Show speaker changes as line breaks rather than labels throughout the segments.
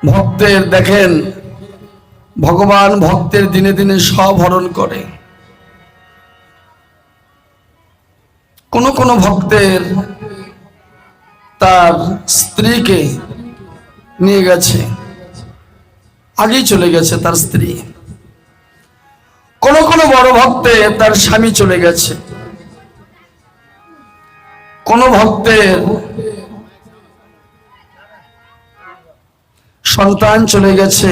ভক্তের দেখেন ভগবান ভক্তের দিনে দিনে সব হরণ করে। কোন কোন ভক্তের তার স্ত্রীকে নিয়ে গেছে, আগেই চলে গেছে তার স্ত্রী। কোন কোন বড় ভক্তে তার স্বামী চলে গেছে, কোন ভক্তের সন্তান চলে গেছে,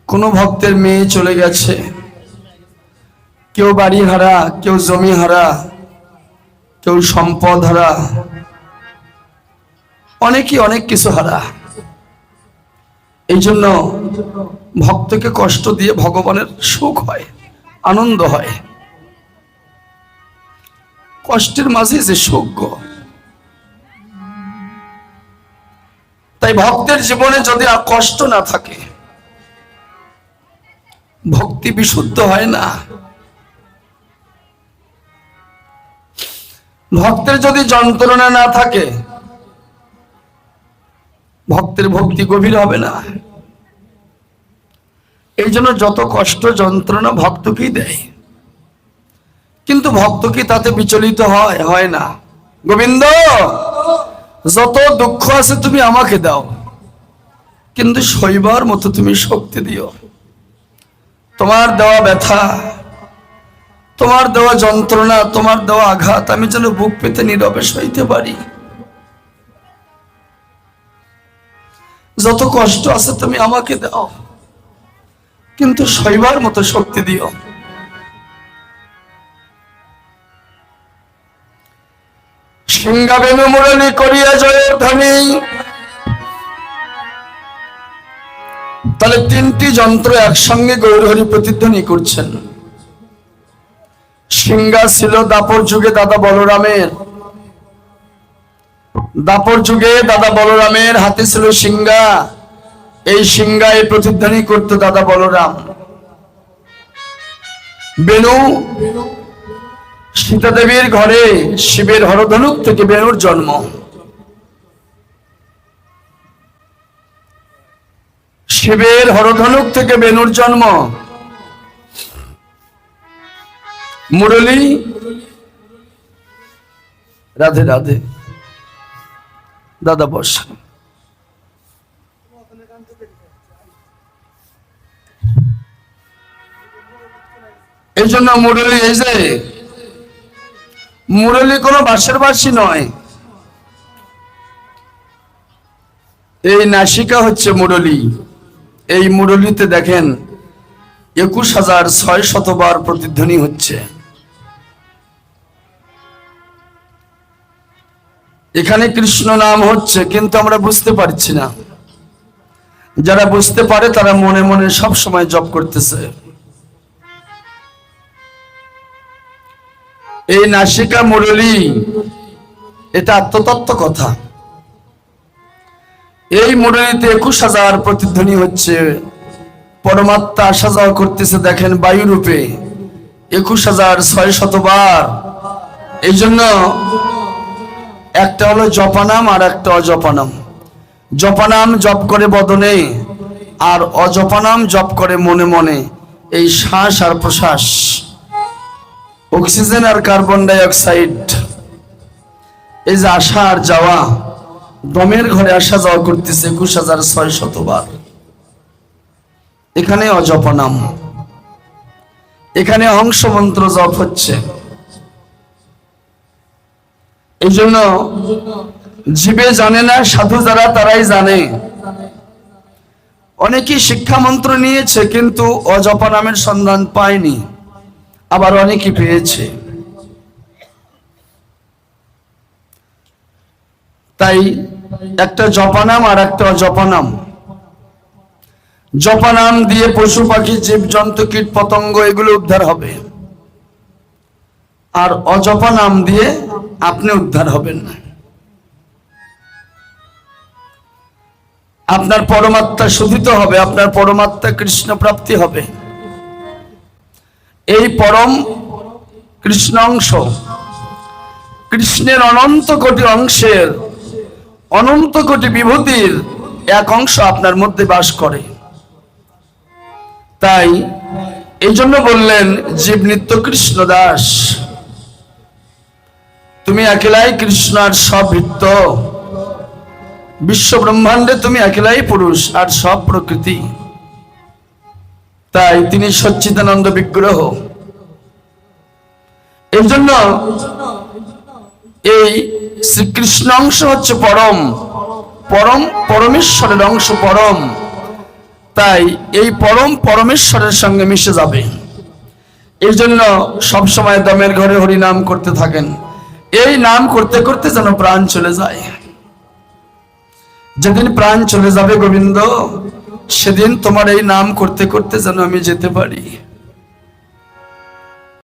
কোন ভক্তের মেয়ে চলে গেছে, কেউ বাড়ি হারা, কেউ জমি হারা, কেউ সম্পদ হারা, অনেকেই অনেক কিছু হারা। এই জন্য ভক্তকে কষ্ট দিয়ে ভগবানের সুখ হয়, আনন্দ হয়। কষ্টের মাঝে যে সুখ। তাই ভক্তের জীবনে যদি কষ্ট না থাকে, ভক্তি বিশুদ্ধ হয় না। ভক্তের যদি যন্ত্রণা না থাকে, ভক্তের ভক্তি গভীর হবে না। এই জন্য যত কষ্ট যন্ত্রণা ভক্তকেই দেয়, কিন্তু ভক্ত কি তাতে বিচলিত হয়? হয় না। গোবিন্দ, যত দুঃখ আছে তুমি আমাকে দাও, কিন্তু সইবার মতো তুমি শক্তি দিও। তোমার দেওয়া ব্যথা, তোমার দেওয়া যন্ত্রণা, তোমার দেওয়া আঘাত আমি যেন বুক পেতে নীরবে সইতে পারি। যত কষ্ট আছে তুমি আমাকে দাও, কিন্তু সইবার মতো শক্তি দিও। সিংহাবেনু মুরলী করিয়া জয়ধ্বনি। তাহলে তিনটি যন্ত্র একসঙ্গে গৌরহরি প্রতিধ্বনি করছেন। সিংহা ছিল দাপর যুগে দাদা বলরামের, দাপর যুগে দাদা বলরামের হাতে ছিল সিংহা। এই সিংহায় প্রতিধ্বনি করত দাদা বলরাম। বেনু সীতা দেবীর ঘরে শিবের হরধনুক থেকে বেনুর জন্ম। শিবের হরধনুক থেকে বেনুর জন্ম। মুরলী, রাধে রাধে। দাদা বস। এই জন্য মুরলী, এই যে মুরলী কোনো বাঁশের বাঁশি নয়, এই নাসিকা হচ্ছে মুরলী। এই মুরলীতে দেখেন 21,600 বার প্রতিধ্বনি হচ্ছে। এখানে কৃষ্ণ নাম হচ্ছে, কিন্তু আমরা বুঝতে পারছি না। যারা বুঝতে পারে তারা মনে মনে সব সময় জপ করতেছে। এই নাসিকা মুরলী, এটা আত্মতত্ত্ব কথা। এই মুরলীতে 21,000 প্রতিধ্বনি হচ্ছে। পরমাত্মা আসা যাওয়া করতেছে দেখেন বায়ু রূপে 21,600 বার। এই জন্য একটা হলো জপানাম আর একটা অজপানাম। জপানাম জপ করে বদনে, আর অজপানাম জপ করে মনে মনে। এই শ্বাস আর প্রশ্বাস, অক্সিজেন আর কার্বন ডাই অক্সাইড, এই যে আসা আর যাওয়া, দমের ঘরে আসা যাওয়া করতেছে 21,600 বার। এখানে অজপানাম, এখানে হংস মন্ত্র জপ হচ্ছে। এই জন্য জীবে জানে না, সাধু যারা তারাই জানে। অনেকেই শিক্ষা মন্ত্র নিয়েছে কিন্তু অজপানামের সন্ধান পায়নি, আবার অনেকেই পেয়েছে। তাই একটা জপানাম আর একটা অজপানাম। জপানাম দিয়ে পশু পাখি জীবজন্তু কীট পতঙ্গ এগুলো উদ্ধার হবে, আর অজপানাম দিয়ে আপনি উদ্ধার হবেন না। আপনার পরমাত্মা শোধিত হবে, আপনার পরমাত্মা কৃষ্ণ প্রাপ্তি হবে। এই পরম কৃষ্ণ অংশ, কৃষ্ণের অনন্ত কোটি অংশের, অনন্ত কোটি বিভূতির এক অংশ আপনার মধ্যে বাস করে। তাই এই জন্য বললেন জীব নিত্য কৃষ্ণ দাস, তুমি একেলাই কৃষ্ণ আর সব ভৃত্য, বিশ্ব ব্রহ্মাণ্ডে তুমি একেলাই পুরুষ আর সব প্রকৃতি। তাই তিনি সচ্চিদানন্দ বিগ্রহ। এই জন্য এই শ্রীকৃষ্ণ অংশ হচ্ছে পরম পরম পরমেশ্বরের অংশ পরম। তাই এই পরম পরমেশ্বরের সঙ্গে মিশে যাবে। এই জন্য সবসময় দমের ঘরে হরি নাম করতে থাকেন। এই নাম করতে করতে যেন প্রাণ চলে যায়। যেদিন প্রাণ চলে যাবে গোবিন্দ, সেদিন তোমার এই নাম করতে করতে যেন আমি যেতে পারি।